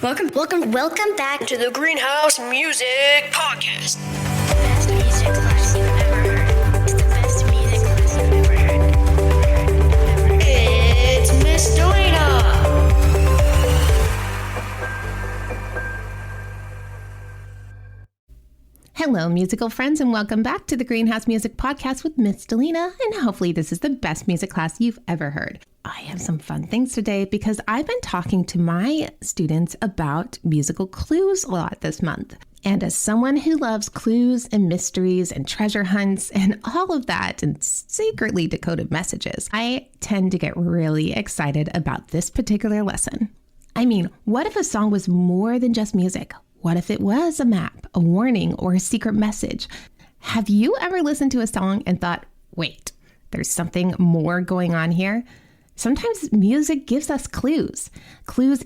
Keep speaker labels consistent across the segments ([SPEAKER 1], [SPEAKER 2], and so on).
[SPEAKER 1] Welcome back to the Greenhouse Music Podcast.
[SPEAKER 2] Best music class you've ever heard. It's the best music class you've ever heard.
[SPEAKER 1] It's Miss Delina.
[SPEAKER 3] Hello, musical friends, and welcome back to the Greenhouse Music Podcast with Miss Delina, and hopefully this is the best music class you've ever heard. I have some fun things today because I've been talking to my students about musical clues a lot this month. And as someone who loves clues and mysteries and treasure hunts and all of that and secretly decoded messages, I tend to get really excited about this particular lesson. I mean, what if a song was more than just music? What if it was a map, a warning, or a secret message? Have you ever listened to a song and thought, wait, there's something more going on here? Sometimes music gives us clues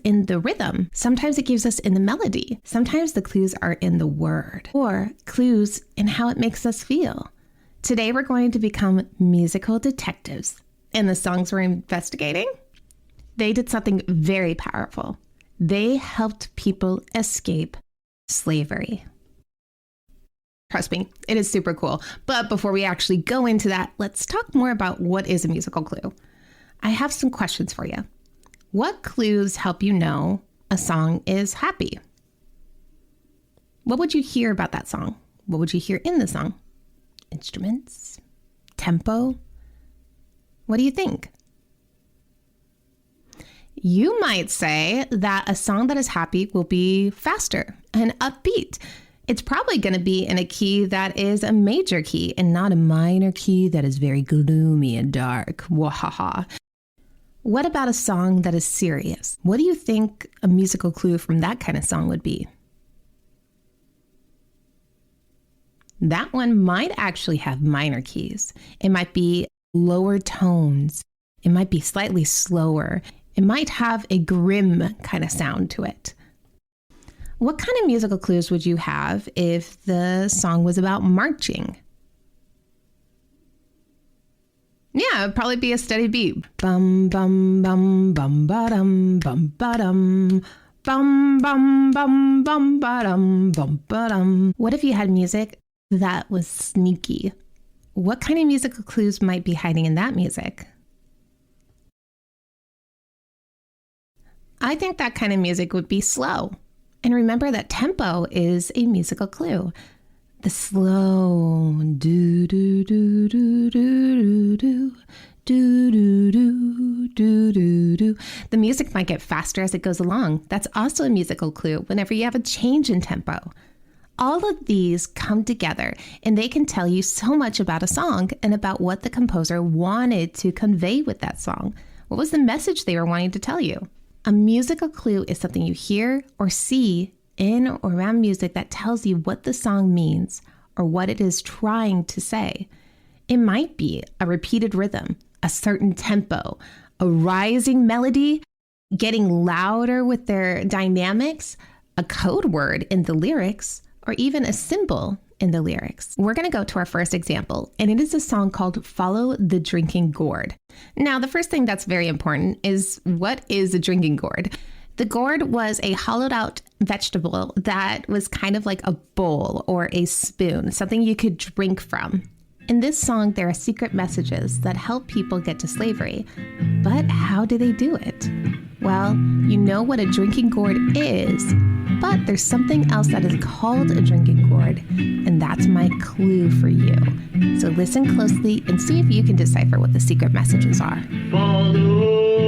[SPEAKER 3] in the rhythm. Sometimes it gives us in the melody. Sometimes the clues are in the word or clues in how it makes us feel. Today, we're going to become musical detectives. And the songs we're investigating, they did something very powerful. They helped people escape slavery. Trust me, it is super cool. But before we actually go into that, let's talk more about what is a musical clue. I have some questions for you. What clues help you know a song is happy? What would you hear about that song? What would you hear in the song? Instruments? Tempo? What do you think? You might say that a song that is happy will be faster and upbeat. It's probably going to be in a key that is a major key and not a minor key that is very gloomy and dark. Wahaha. What about a song that is serious? What do you think a musical clue from that kind of song would be? That one might actually have minor keys. It might be lower tones. It might be slightly slower. It might have a grim kind of sound to it. What kind of musical clues would you have if the song was about marching? Yeah, it'd probably be a steady beat. Bum, bum, bum, bum, ba-dum, bum, ba-dum. Bum, bum, bum, bum, ba-dum, bum, ba-dum. What if you had music that was sneaky? What kind of musical clues might be hiding in that music? I think that kind of music would be slow. And remember that tempo is a musical clue. The slow do do do do do do do do do do do do. The music might get faster as it goes along. That's also a musical clue whenever you have a change in tempo. All of these come together and they can tell you so much about a song and about what the composer wanted to convey with that song. What was the message they were wanting to tell you? A musical clue is something you hear or see in or around music that tells you what the song means or what it is trying to say. It might be a repeated rhythm, a certain tempo, a rising melody, getting louder with their dynamics, a code word in the lyrics, or even a symbol in the lyrics. We're going to go to our first example, and it is a song called Follow the Drinking Gourd. Now, the first thing that's very important is, what is a drinking gourd? The gourd was a hollowed out vegetable that was kind of like a bowl or a spoon, something you could drink from. In this song, there are secret messages that help people get to slavery. But how do they do it? Well, you know what a drinking gourd is, but there's something else that is called a drinking gourd, and that's my clue for you. So listen closely and see if you can decipher what the secret messages are.
[SPEAKER 4] Follow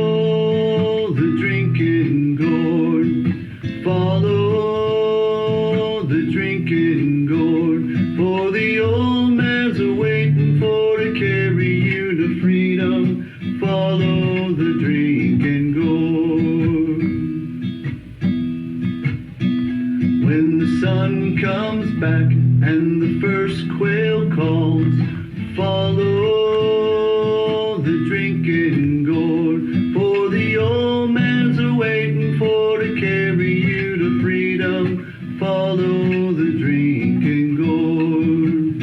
[SPEAKER 4] the drinking gourd. Follow the drinking gourd. For the old man's a waiting for to carry you to freedom. Follow the drinking gourd. When the sun comes back and the first quail calls, follow the drinking gourd. For the old man's a waiting for to carry you to freedom. Follow the drinking gourd.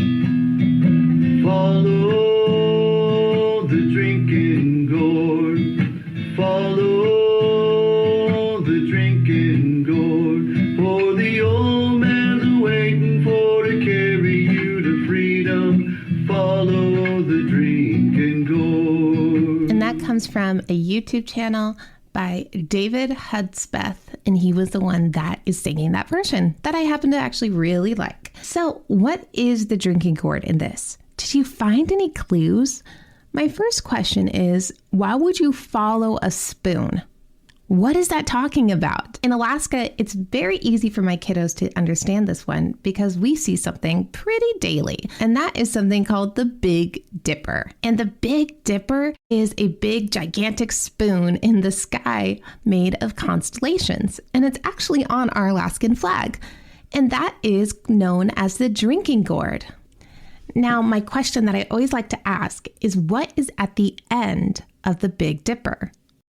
[SPEAKER 4] Follow the drinking gourd. Follow the drinking gourd.
[SPEAKER 3] is from a YouTube channel by David Hudspeth, and he was the one that is singing that version that I happen to actually really like. So what is the drinking gourd in this? Did you find any clues? My first question is, why would you follow a spoon? What is that talking about? In Alaska, it's very easy for my kiddos to understand this one because we see something pretty daily, and that is something called the Big Dipper. And the Big Dipper is a big, gigantic spoon in the sky made of constellations, and it's actually on our Alaskan flag, and that is known as the drinking gourd. Now, my question that I always like to ask is, what is at the end of the Big Dipper?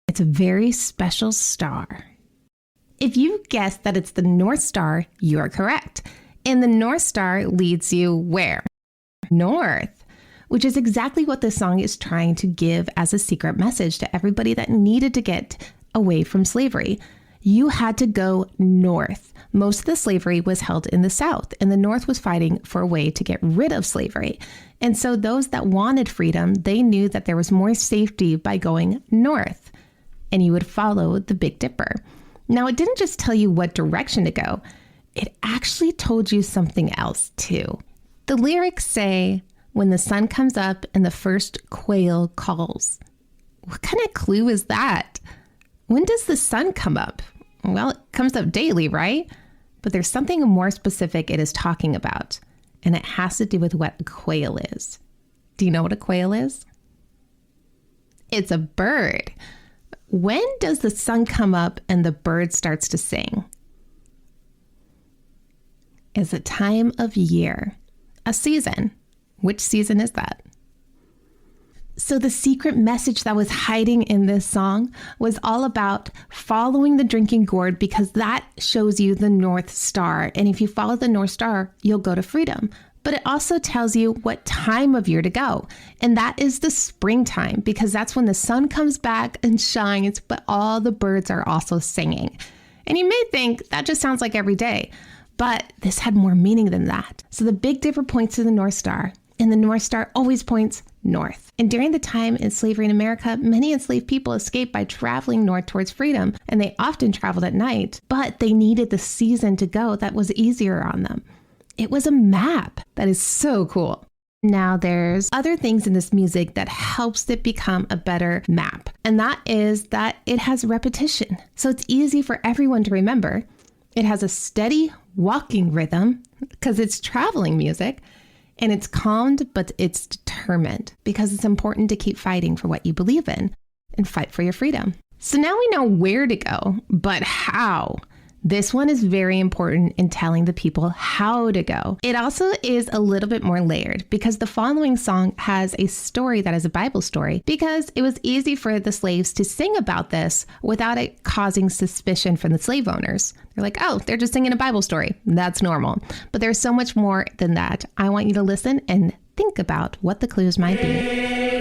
[SPEAKER 3] It's a very special star. If you guess that it's the North Star, you're correct. And the North Star leads you where? North, which is exactly what this song is trying to give as a secret message to everybody that needed to get away from slavery. You had to go north. Most of the slavery was held in the South, and the North was fighting for a way to get rid of slavery. And so those that wanted freedom, they knew that there was more safety by going north, and you would follow the Big Dipper. Now, it didn't just tell you what direction to go. It actually told you something else too. The lyrics say, when the sun comes up and the first quail calls. What kind of clue is that? When does the sun come up? Well, it comes up daily, right? But there's something more specific it is talking about, and it has to do with what a quail is. Do you know what a quail is? It's a bird. When does the sun come up and the bird starts to sing? It's a time of year, a season. Which season is that? So the secret message that was hiding in this song was all about following the drinking gourd, because that shows you the North Star. And if you follow the North Star, you'll go to freedom. But it also tells you what time of year to go. And that is the springtime, because that's when the sun comes back and shines, but all the birds are also singing. And you may think that just sounds like every day, but this had more meaning than that. So the Big Dipper points to the North Star, and the North Star always points north. And during the time in slavery in America, many enslaved people escaped by traveling north towards freedom, and they often traveled at night, but they needed the season to go that was easier on them. It was a map. That is so cool. Now there's other things in this music that helps it become a better map. And that is that it has repetition. So it's easy for everyone to remember. It has a steady walking rhythm because it's traveling music. And it's calmed, but it's determined, because it's important to keep fighting for what you believe in and fight for your freedom. So now we know where to go, but how? This one is very important in telling the people how to go. It also is a little bit more layered, because the following song has a story that is a Bible story, because it was easy for the slaves to sing about this without it causing suspicion from the slave owners. They're like, oh, they're just singing a Bible story. That's normal. But there's so much more than that. I want you to listen and think about what the clues might be.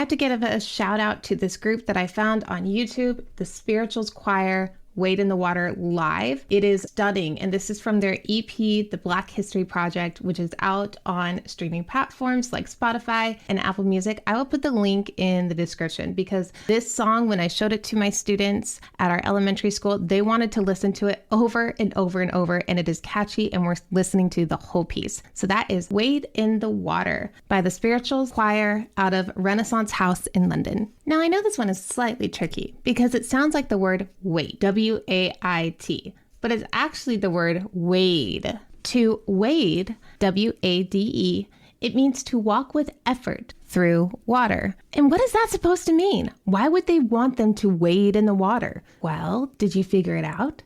[SPEAKER 3] To give a shout out to this group that I found on YouTube, the Spirituals Choir Wade in the Water live. It is stunning. And this is from their EP, The Black History Project, which is out on streaming platforms like Spotify and Apple Music. I will put the link in the description because this song, when I showed it to my students at our elementary school, they wanted to listen to it over and over and over. And it is catchy and we're listening to the whole piece. So that is Wade in the Water by the Spirituals Choir out of Renaissance House in London. Now, I know this one is slightly tricky because it sounds like the word wait, W-A-I-T, but it's actually the word wade. To wade, W-A-D-E, it means to walk with effort through water. And what is that supposed to mean? Why would they want them to wade in the water? Well, did you figure it out?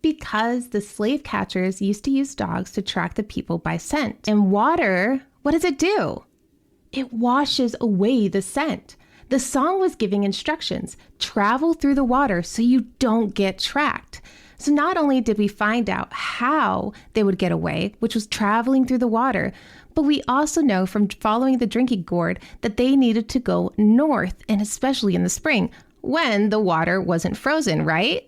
[SPEAKER 3] Because the slave catchers used to use dogs to track the people by scent. And water, what does it do? It washes away the scent. The song was giving instructions. Travel through the water so you don't get tracked. So not only did we find out how they would get away, which was traveling through the water, but we also know from following the drinking gourd that they needed to go north, and especially in the spring when the water wasn't frozen, right?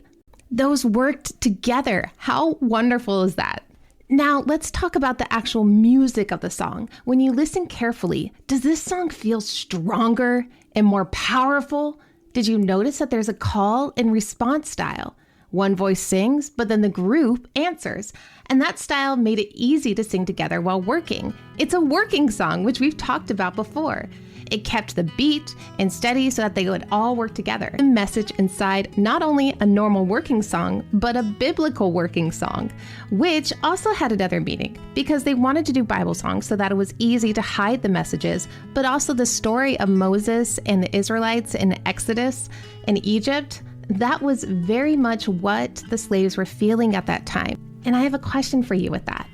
[SPEAKER 3] Those worked together. How wonderful is that? Now, let's talk about the actual music of the song. When you listen carefully, does this song feel stronger and more powerful? Did you notice that there's a call and response style? One voice sings, but then the group answers. And that style made it easy to sing together while working. It's a working song, which we've talked about before. It kept the beat and steady so that they would all work together. The message inside not only a normal working song, but a biblical working song, which also had another meaning because they wanted to do Bible songs so that it was easy to hide the messages, but also the story of Moses and the Israelites in Exodus in Egypt. That was very much what the slaves were feeling at that time. And I have a question for you with that.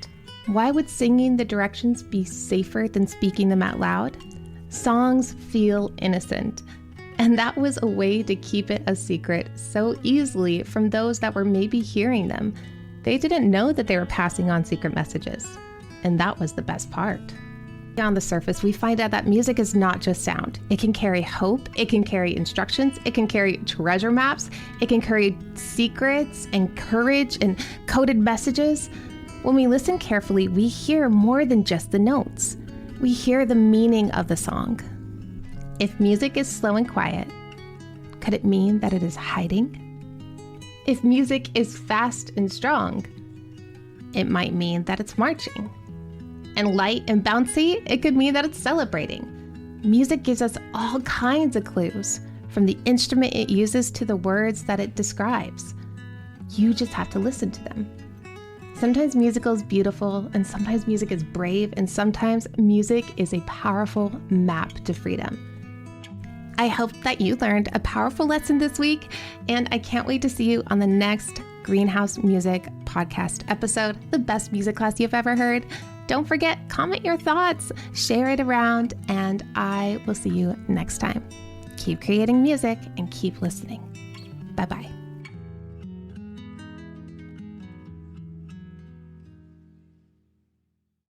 [SPEAKER 3] Why would singing the directions be safer than speaking them out loud? Songs feel innocent, and that was a way to keep it a secret so easily from those that were maybe hearing them. They didn't know that they were passing on secret messages, and that was the best part. On the surface, we find out that music is not just sound. It can carry hope, it can carry instructions, it can carry treasure maps, it can carry secrets and courage and coded messages. When we listen carefully, we hear more than just the notes. We hear the meaning of the song. If music is slow and quiet, could it mean that it is hiding? If music is fast and strong, it might mean that it's marching. And light and bouncy, it could mean that it's celebrating. Music gives us all kinds of clues, from the instrument it uses to the words that it describes. You just have to listen to them. Sometimes music is beautiful, and sometimes music is brave, and sometimes music is a powerful map to freedom. I hope that you learned a powerful lesson this week, and I can't wait to see you on the next Greenhouse Music podcast episode, the best music class you've ever heard. Don't forget, comment your thoughts, share it around, and I will see you next time. Keep creating music and keep listening. Bye-bye.